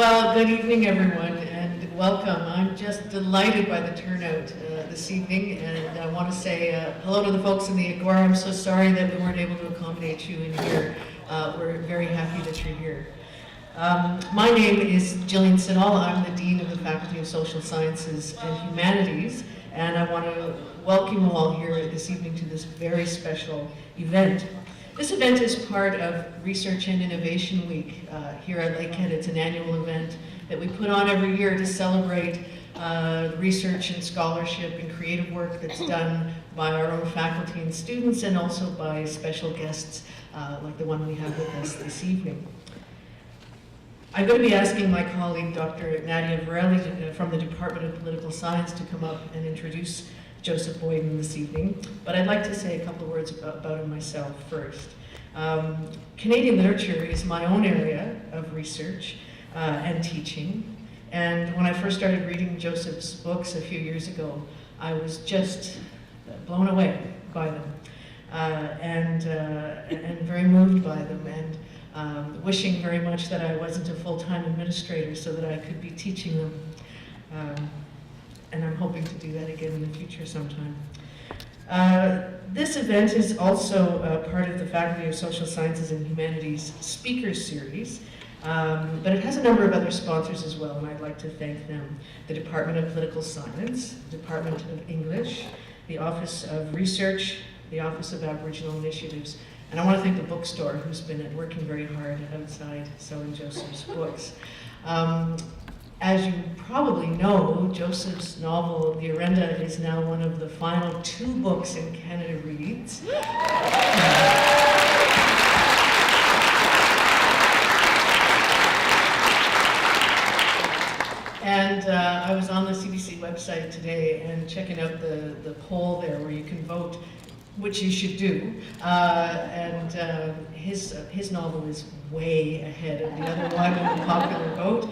Well, good evening, everyone, and welcome. I'm just delighted by the turnout this evening, and I want to say hello to the folks in the Agora. I'm so sorry that we weren't able to accommodate you in here. We're very happy that you're here. My name is Jillian Sinha. I'm the Dean of the Faculty of Social Sciences and Humanities, and I want to welcome you all here this evening to this very special event. This event is part of Research and Innovation Week here at Lakehead. It's an annual event that we put on every year to celebrate research and scholarship and creative work that's done by our own faculty and students, and also by special guests like the one we have with us this evening. I'm going to be asking my colleague, Dr. Nadia Varelli from the Department of Political Science, to come up and introduce Joseph Boyden this evening, but I'd like to say a couple of words about him myself first. Canadian literature is my own area of research and teaching, and when I first started reading Joseph's books a few years ago, I was just blown away by them and very moved by them, and wishing very much that I wasn't a full-time administrator so that I could be teaching them. And I'm hoping to do that again in the future sometime. This event is also part of the Faculty of Social Sciences and Humanities Speakers Series, but it has a number of other sponsors as well, and I'd like to thank them. The Department of Political Science, the Department of English, the Office of Research, the Office of Aboriginal Initiatives, and I want to thank the bookstore who's been working very hard outside selling Joseph's books. As you probably know, Joseph's novel, The Orenda, is now one of the final 2 books in Canada Reads. And I was on the CBC website today and checking out the poll there where you can vote, which you should do. His novel is way ahead of the other one in the popular vote.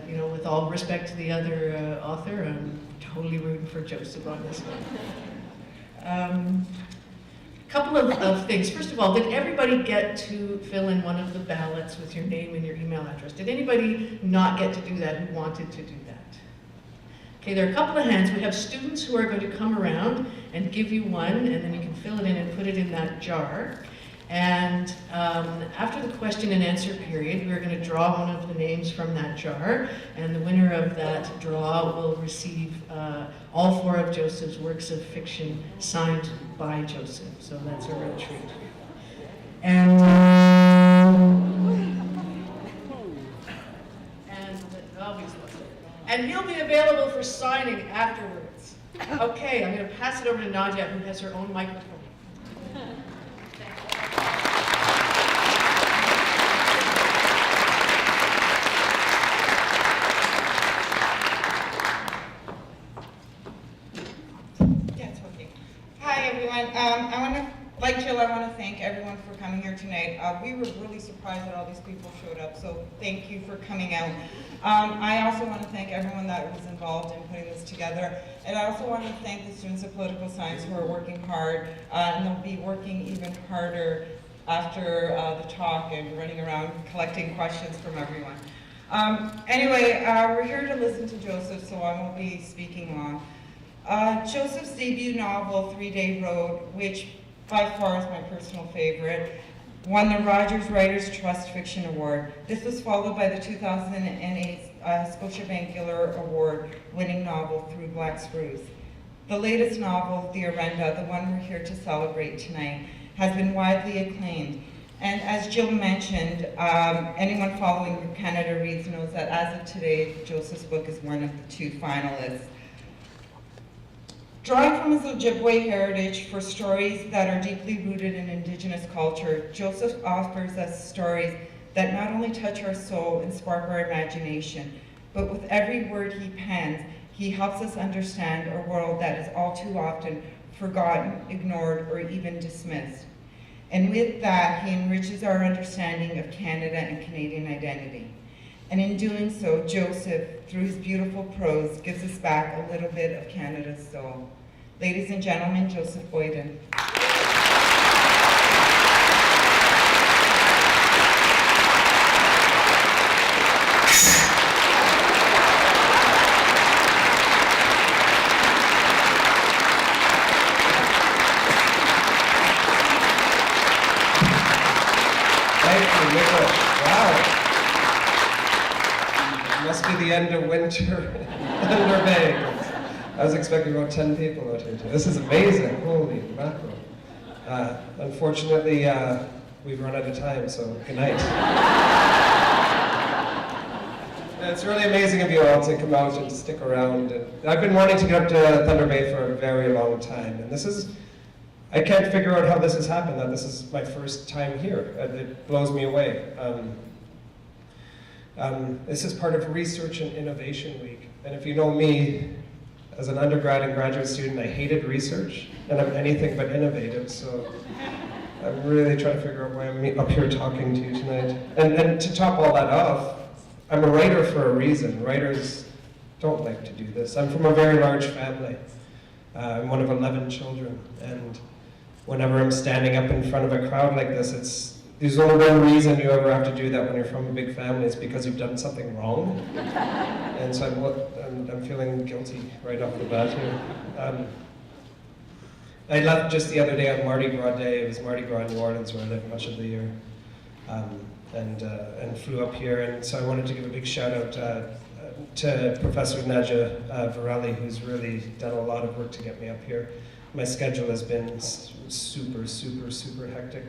You know, with all respect to the other author, I'm totally rooting for Joseph on this one. Couple of things. First of all, did everybody get to fill in one of the ballots with your name and your email address? Did anybody not get to do that who wanted to do that? Okay, there are a couple of hands. We have students who are going to come around and give you one, and then you can fill it in and put it in that jar. And after the question and answer period, we're going to draw one of the names from that jar, and the winner of that draw will receive all 4 of Joseph's works of fiction signed by Joseph. So that's a real treat. And he'll be available for signing afterwards. Okay, I'm going to pass it over to Nadia, who has her own microphone. Like Jill, I want to thank everyone for coming here tonight. We were really surprised that all these people showed up, so thank you for coming out. I also want to thank everyone that was involved in putting this together, and I also want to thank the students of political science who are working hard, and they'll be working even harder after the talk and running around collecting questions from everyone. Anyway, we're here to listen to Joseph, so I won't be speaking long. Joseph's debut novel, 3-Day Road, which by far is my personal favorite, won the Rogers Writers Trust Fiction Award. This was followed by the 2008 Scotiabank Giller Award winning novel, Through Black Spruce. The latest novel, The Orenda, the one we're here to celebrate tonight, has been widely acclaimed. And as Jill mentioned, anyone following Canada Reads knows that as of today, Joseph's book is one of the 2 finalists. Drawing from his Ojibwe heritage for stories that are deeply rooted in Indigenous culture, Joseph offers us stories that not only touch our soul and spark our imagination, but with every word he pens, he helps us understand a world that is all too often forgotten, ignored, or even dismissed. And with that, he enriches our understanding of Canada and Canadian identity. And in doing so, Joseph, through his beautiful prose, gives us back a little bit of Canada's soul. Ladies and gentlemen, Joseph Boyden. Wow. It must be the end of winter Thunder Bay. I was expecting about 10 people out here today. This is amazing. Holy mackerel. Unfortunately, we've run out of time, so good night. It's really amazing of you all to come out and to stick around. And I've been wanting to get up to Thunder Bay for a very long time, and I can't figure out how this has happened, that this is my first time here. It blows me away. This is part of Research and Innovation Week, and if you know me, as an undergrad and graduate student, I hated research, and I'm anything but innovative, so I'm really trying to figure out why I'm up here talking to you tonight. And to top all that off, I'm a writer for a reason. Writers don't like to do this. I'm from a very large family. I'm one of 11 children, and whenever I'm standing up in front of a crowd like this, there's only one reason you ever have to do that when you're from a big family. It's because you've done something wrong. And so I'm feeling guilty right off the bat here. I left just the other day on Mardi Gras Day. It was Mardi Gras in New Orleans, where I live much of the year, and flew up here. And so I wanted to give a big shout out to Professor Nadja Varelli, who's really done a lot of work to get me up here. My schedule has been super, super, super hectic.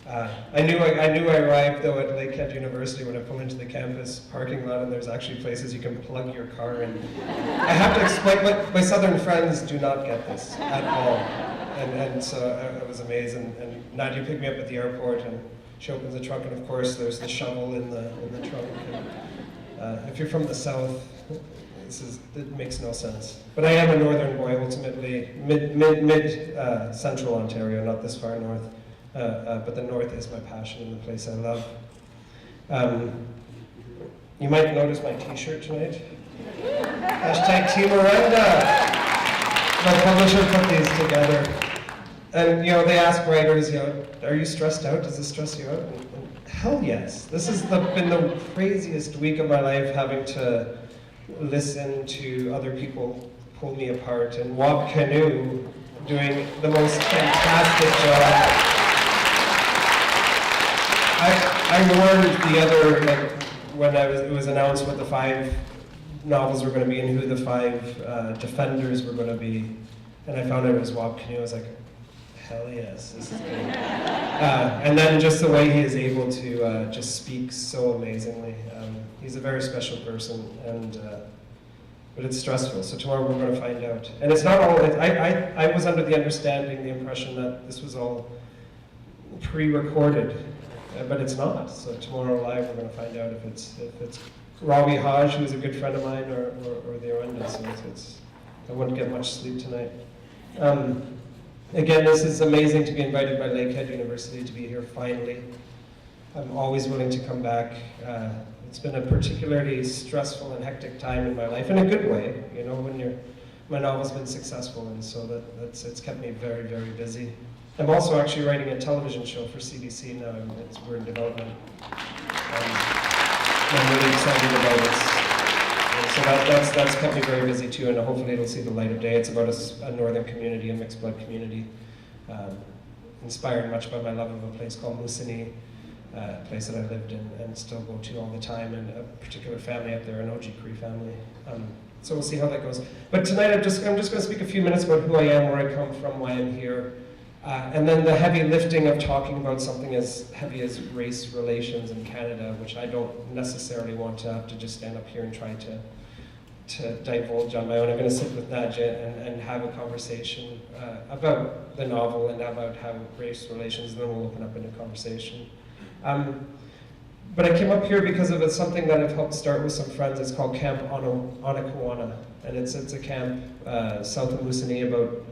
I knew I arrived though at Lakehead University when I pull into the campus parking lot, and there's actually places you can plug your car in. I have to explain, my southern friends do not get this at all. And so it was amazing. And Nadia picked me up at the airport, and she opens the trunk, and of course there's the shovel in the trunk. And, if you're from the south, it makes no sense. But I am a northern boy, ultimately, mid central Ontario, not this far north. But the north is my passion and the place I love. You might notice my t-shirt tonight. Hashtag Team Orenda. My publisher put these together. And they ask writers, are you stressed out? Does this stress you out? And hell yes. This has been the craziest week of my life, having to listen to other people pull me apart, and Wob Canoe doing the most fantastic job. I warned the other, when it was announced what the 5 novels were going to be and who the 5 defenders were going to be, and I found out it was Wob Canoe. I was like, hell yes, this is good. And then just the way he is able to just speak so amazingly. He's a very special person, but it's stressful, so tomorrow we're going to find out. And it's not all, I was under the understanding, the impression that this was all pre-recorded. But it's not. So tomorrow live, we're going to find out if it's Robbie Hodge, who's a good friend of mine, or the Orenda. So I wouldn't get much sleep tonight. Again, this is amazing to be invited by Lakehead University to be here finally. I'm always willing to come back. It's been a particularly stressful and hectic time in my life, in a good way. When my novel's been successful, and so it's kept me very, very busy. I'm also actually writing a television show for CBC now. We're in development. I'm really excited about it. So that's kept me very busy too, and hopefully it'll see the light of day. It's about a northern community, a mixed blood community, inspired much by my love of a place called Moosonee, a place that I lived in and still go to all the time, and a particular family up there, an OG Cree family. So we'll see how that goes. But tonight I'm just going to speak a few minutes about who I am, where I come from, why I'm here. And then the heavy lifting of talking about something as heavy as race relations in Canada, which I don't necessarily want to have to just stand up here and try to divulge on my own. I'm going to sit with Nadja and have a conversation about the novel and about how race relations, and then we'll open up into conversation. But I came up here because of something that I've helped start with some friends. It's called Camp Onakawana, and it's a camp south of Moosonee, about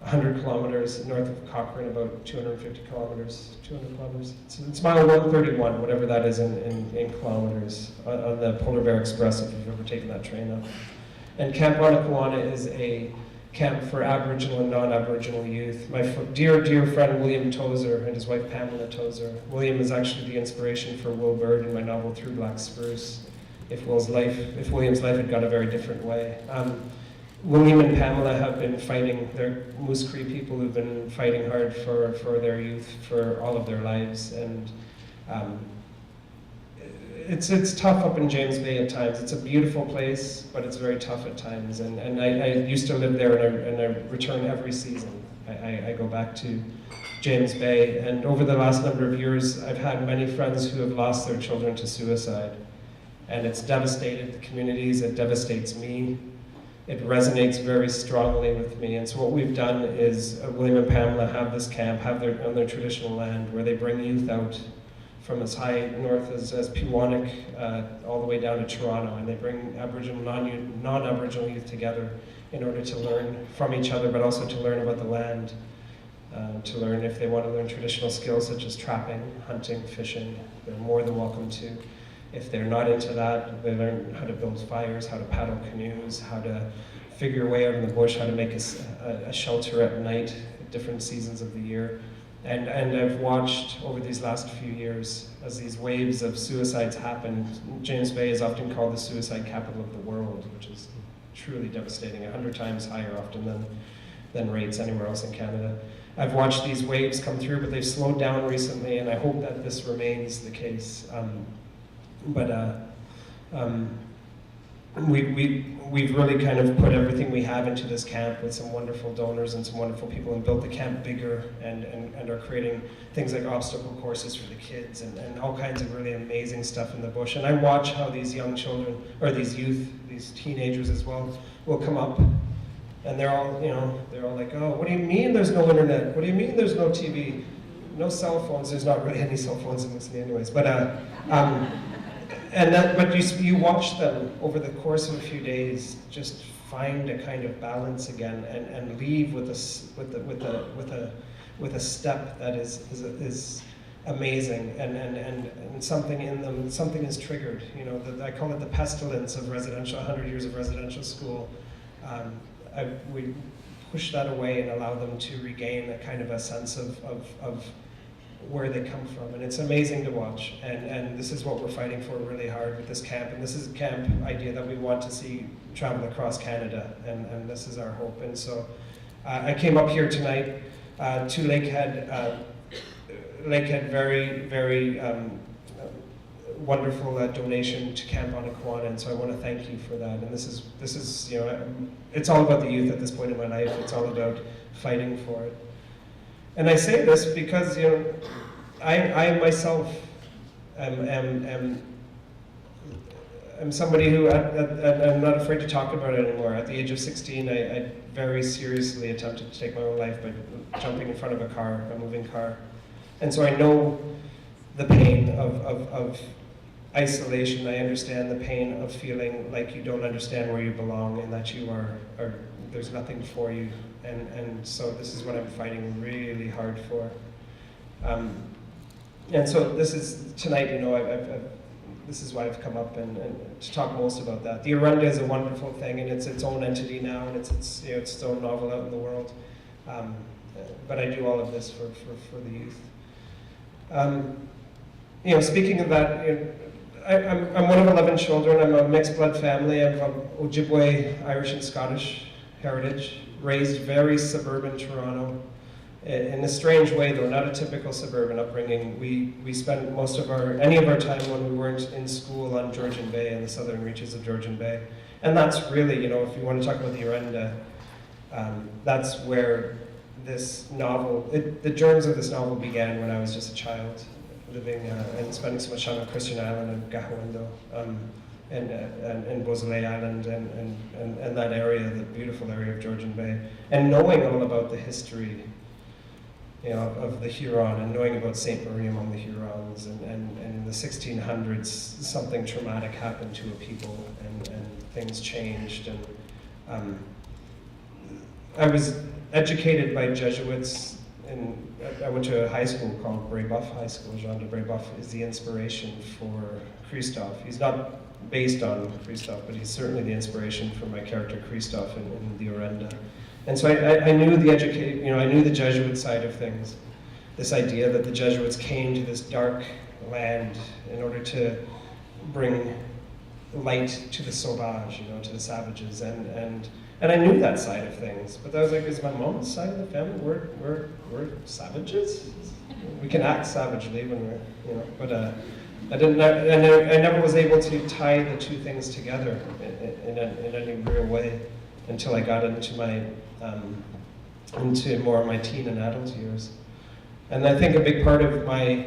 100 kilometers north of Cochrane, about 250 kilometers, 200 kilometers. It's mile 131, whatever that is in kilometers, on the Polar Bear Express, if you've ever taken that train up. And Camp Onakawana is a camp for Aboriginal and non-Aboriginal youth. My dear, dear friend William Tozer and his wife Pamela Tozer. William is actually the inspiration for Will Bird in my novel Through Black Spruce, if William's life had gone a very different way. William and Pamela have been fighting, they're Moose Cree people who've been fighting hard for their youth for all of their lives, and it's tough up in James Bay at times. It's a beautiful place, but it's very tough at times. And I used to live there, and I return every season. I go back to James Bay, and over the last number of years, I've had many friends who have lost their children to suicide. And it's devastated the communities, it devastates me. It resonates very strongly with me. And so what we've done is, William and Pamela have this camp, on their traditional land, where they bring youth out from as high north as Pewanik, all the way down to Toronto, and they bring Aboriginal, non-Aboriginal youth together in order to learn from each other, but also to learn about the land, to learn if they want to learn traditional skills such as trapping, hunting, fishing. They're more than welcome to. If they're not into that, they learn how to build fires, how to paddle canoes, how to figure a way out in the bush, how to make a shelter at night at different seasons of the year. And I've watched over these last few years as these waves of suicides happen. James Bay is often called the suicide capital of the world, which is truly devastating, 100 times higher often than rates anywhere else in Canada. I've watched these waves come through, but they've slowed down recently, and I hope that this remains the case. We've really kind of put everything we have into this camp with some wonderful donors and some wonderful people, and built the camp bigger, and are creating things like obstacle courses for the kids, and all kinds of really amazing stuff in the bush. And I watch how these young children, or these youth, these teenagers as well, will come up, and they're all like, oh, what do you mean there's no internet? What do you mean there's no TV? No cell phones. There's not really any cell phones in this city anyways, but you watch them over the course of a few days just find a kind of balance again, and leave with a step that is amazing, and something in them, something is triggered. I call it the pestilence of 100 years of residential school. We push that away and allow them to regain a kind of a sense of where they come from, and it's amazing to watch. And this is what we're fighting for really hard with this camp, and this is a camp idea that we want to see travel across Canada, and this is our hope. And so I came up here tonight to Lakehead. Lakehead, very, very wonderful donation to Camp Onakwana, and so I want to thank you for that. And this is it's all about the youth at this point in my life. It's all about fighting for it. And I say this because I myself am somebody who I'm not afraid to talk about it anymore. At the age of 16, I very seriously attempted to take my own life by jumping in front of a moving car. And so I know the pain of isolation. I understand the pain of feeling like you don't understand where you belong, and that you are there's nothing for you. And so this is what I'm fighting really hard for. And so this is, tonight, this is why I've come up and to talk most about that. The Orenda is a wonderful thing, and it's its own entity now, and it's its own novel out in the world. But I do all of this for the youth. Speaking of that, I'm one of 11 children. I'm a mixed blood family. I'm from Ojibwe, Irish and Scottish heritage, raised very suburban Toronto. In a strange way, though, not a typical suburban upbringing. We spent any of our time when we weren't in school on Georgian Bay and the southern reaches of Georgian Bay. And that's really, if you want to talk about the Orenda, that's where this novel, the germs of this novel began when I was just a child, living and spending so much time on Christian Island and Gahawindo. And Beausoleil Island and that area, the beautiful area of Georgian Bay, and knowing all about the history, of the Huron, and knowing about Saint Marie among the Hurons, and in the 1600s something traumatic happened to a people, and things changed, and I was educated by Jesuits. I went to a high school called Brébeuf High School. Jean de Brébeuf is the inspiration for Christophe. He's not based on Christophe, but he's certainly the inspiration for my character Christophe in the Orenda. And so I knew I knew the Jesuit side of things. This idea that the Jesuits came to this dark land in order to bring light to the sauvage, to the savages, and I knew that side of things. But I was like, is my mom's side of the family, we're savages? We can act savagely when we're, but I never was able to tie the two things together in any real way until I got into more of my teen and adult years. And I think a big part of my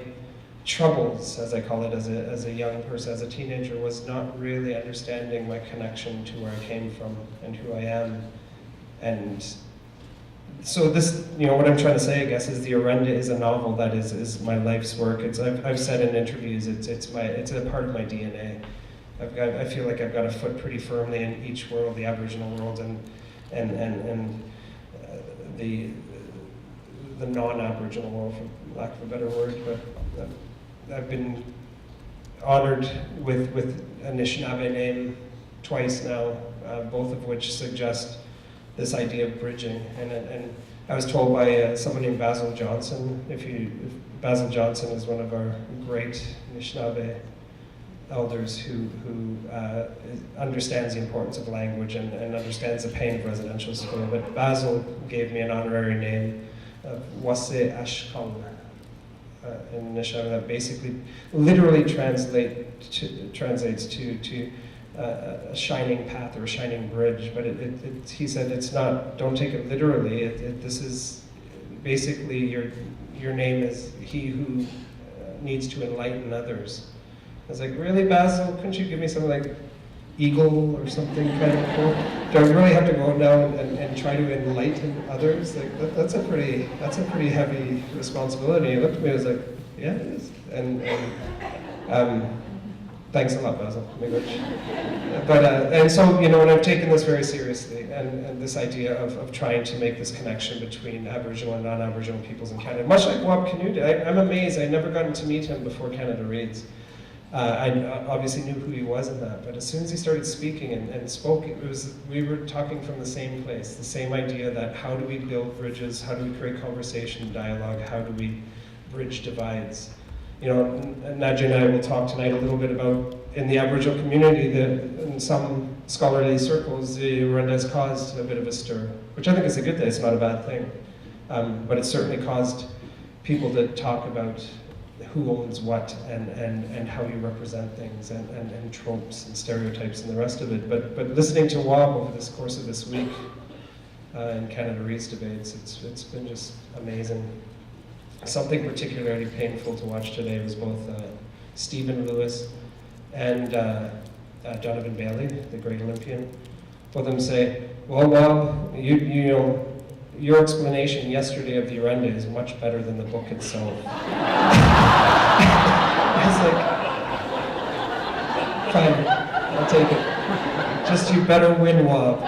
troubles, as I call it, as a young person, as a teenager, was not really understanding my connection to where I came from and who I am. And so this, what I'm trying to say, I guess, is the Orenda is a novel that is my life's work. I've said in interviews, it's a part of my DNA. I feel like I've got a foot pretty firmly in each world, the Aboriginal world and the non-Aboriginal world, for lack of a better word. But I've been honored with a Anishinaabe name twice now, both of which suggest this idea of bridging. And I was told by someone named Basil Johnson, Basil Johnson is one of our great Anishinaabe elders who understands the importance of language and understands the pain of residential school. But Basil gave me an honorary name of Wase Ashkal in Anishinaabe that basically literally translates to a shining path or a shining bridge, but he said it's not, don't take it literally, this is basically your name is he who needs to enlighten others. I was like, really, Basil, couldn't you give me something like eagle or something kind of cool? Do I really have to go down and try to enlighten others? Like that's a pretty heavy responsibility. He looked at me and was like, yeah, it is. And thanks a lot, Basil. But and so and I've taken this very seriously, and this idea of trying to make this connection between Aboriginal and non-Aboriginal peoples in Canada. Much like Wab Canute, I'm amazed. I'd never gotten to meet him before Canada Reads. I obviously knew who he was in that, but as soon as he started speaking and spoke, we were talking from the same place, the same idea that how do we build bridges, how do we create conversation, dialogue, how do we bridge divides. Nadja and I will talk tonight a little bit about, in the Aboriginal community, that in some scholarly circles, the Orenda has caused a bit of a stir, which I think is a good thing, it's not a bad thing. But it certainly caused people to talk about who owns what and how you represent things and tropes and stereotypes and the rest of it. But listening to Wab over this course of this week in Canada Reads debates, it's been just amazing. Something particularly painful to watch today was both Stephen Lewis and Jonathan Bailey, the great Olympian. Both of them say, well, Wab, your explanation yesterday of the Orenda is much better than the book itself. I was like, fine, I'll take it. Just you better win, Wab.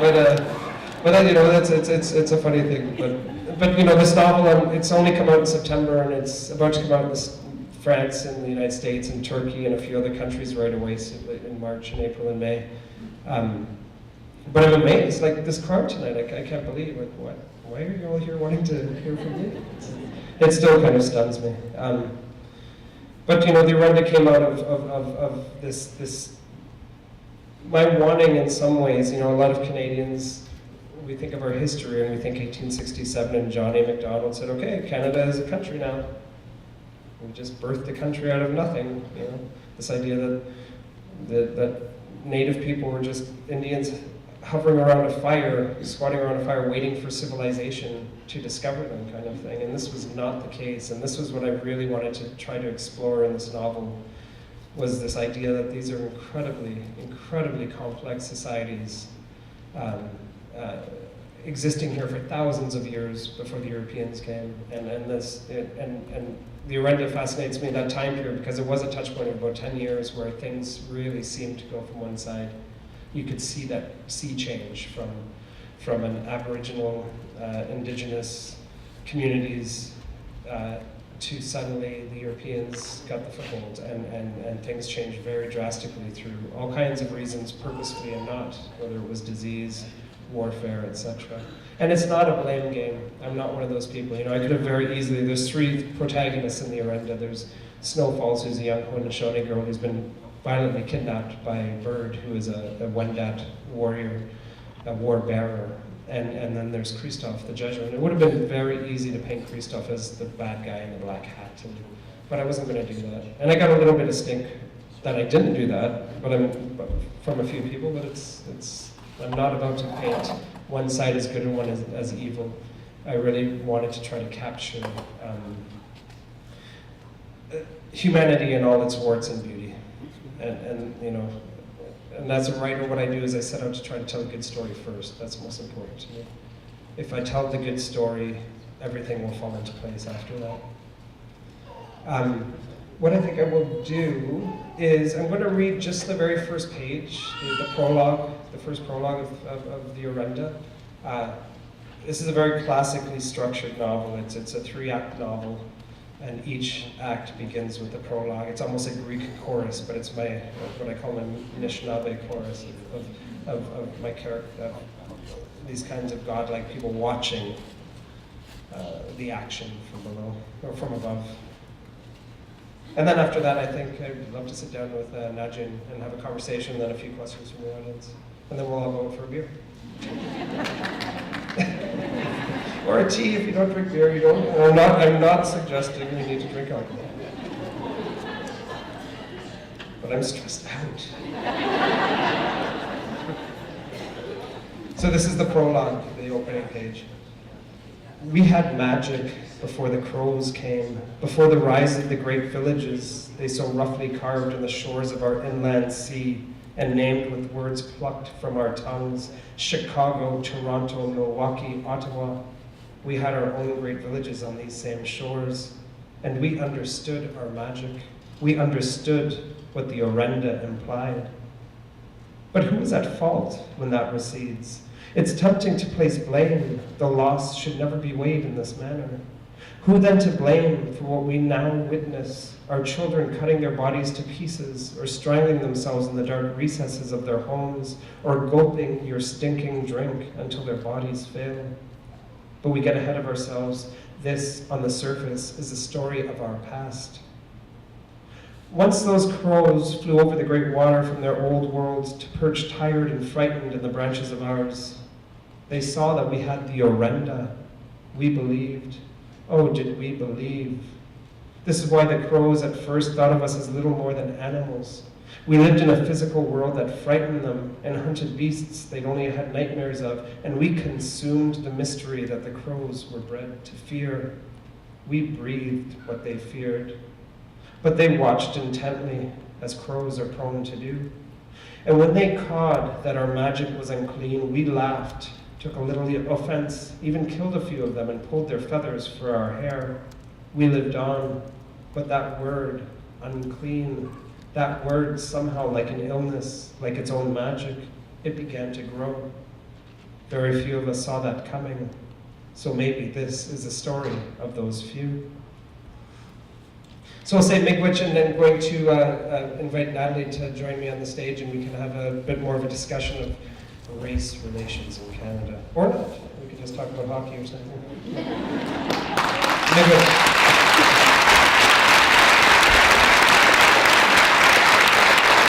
But it's a funny thing. But this novel, it's only come out in September, and it's about to come out in France and the United States and Turkey and a few other countries right away, so in March and April and May. But I'm amazed, like this crowd tonight, I can't believe, like, what? Why are you all here wanting to hear from me? It still kind of stuns me. But the Orenda came out of this, my wanting in some ways, a lot of Canadians, we think of our history and we think 1867 and John A. Macdonald said, okay, Canada is a country now. We just birthed the country out of nothing, This idea that Native people were just Indians hovering around a fire, squatting around a fire, waiting for civilization to discover them, kind of thing. And this was not the case. And this was what I really wanted to try to explore in this novel, was this idea that these are incredibly, incredibly complex societies existing here for thousands of years before the Europeans came. And the Orenda fascinates me, that time period, because it was a touch point of about 10 years where things really seemed to go from one side. You could see that sea change from an Aboriginal, indigenous communities to suddenly the Europeans got the foothold, and things changed very drastically through all kinds of reasons, purposefully and not, whether it was disease, warfare, etc. And it's not a blame game. I'm not one of those people. I could have very easily, there's 3 protagonists in the Orenda. There's Snowfalls, who's a young Haudenosaunee girl who's been violently kidnapped by a bird who is a Wendat warrior, a war bearer. And then there's Christophe, the Jesuit. It would have been very easy to paint Christophe as the bad guy in the black hat but I wasn't going to do that. And I got a little bit of stink that I didn't do that, but from a few people, but I'm not about to paint one side as good and one as evil. I really wanted to try to capture humanity in all its warts and beauty. And you know, and as a writer, what I do is I set out to try to tell a good story first. That's most important to me. If I tell the good story, everything will fall into place after that. What I think I will do is I'm going to read just the very first page, the prologue, the first prologue of the Orenda. This is a very classically structured novel. It's a 3-act novel, and each act begins with the prologue. It's almost a Greek chorus, but it's what I call my Anishinaabe chorus of my character, these kinds of godlike people watching the action from below, or from above. And then after that, I think I'd love to sit down with Najin and have a conversation, and then a few questions from the audience. And then we'll all go out for a beer. Or a tea if you don't drink beer, you don't. I'm not suggesting you need to drink alcohol. But I'm stressed out. So this is the prologue, the opening page. We had magic before the crows came, before the rise of the great villages they so roughly carved on the shores of our inland sea and named with words plucked from our tongues: Chicago, Toronto, Milwaukee, Ottawa. We had our own great villages on these same shores, and we understood our magic. We understood what the Orenda implied. But who is at fault when that recedes? It's tempting to place blame. The loss should never be weighed in this manner. Who then to blame for what we now witness? Our children cutting their bodies to pieces, or strangling themselves in the dark recesses of their homes, or gulping your stinking drink until their bodies fail. But we get ahead of ourselves. This, on the surface, is a story of our past. Once those crows flew over the great water from their old worlds to perch tired and frightened in the branches of ours. They saw that we had the Orenda. We believed. Oh, did we believe? This is why the crows at first thought of us as little more than animals. We lived in a physical world that frightened them and hunted beasts they'd only had nightmares of, and we consumed the mystery that the crows were bred to fear. We breathed what they feared. But they watched intently, as crows are prone to do. And when they cawed that our magic was unclean, we laughed, took a little offense, even killed a few of them and pulled their feathers for our hair. We lived on, but that word, unclean, that word somehow like an illness, like its own magic, it began to grow. Very few of us saw that coming, so maybe this is a story of those few. So I'll say miigwech, and then going to invite Natalie to join me on the stage, and we can have a bit more of a discussion of race relations in Canada. Or not. We could just talk about hockey or something. Miigwech.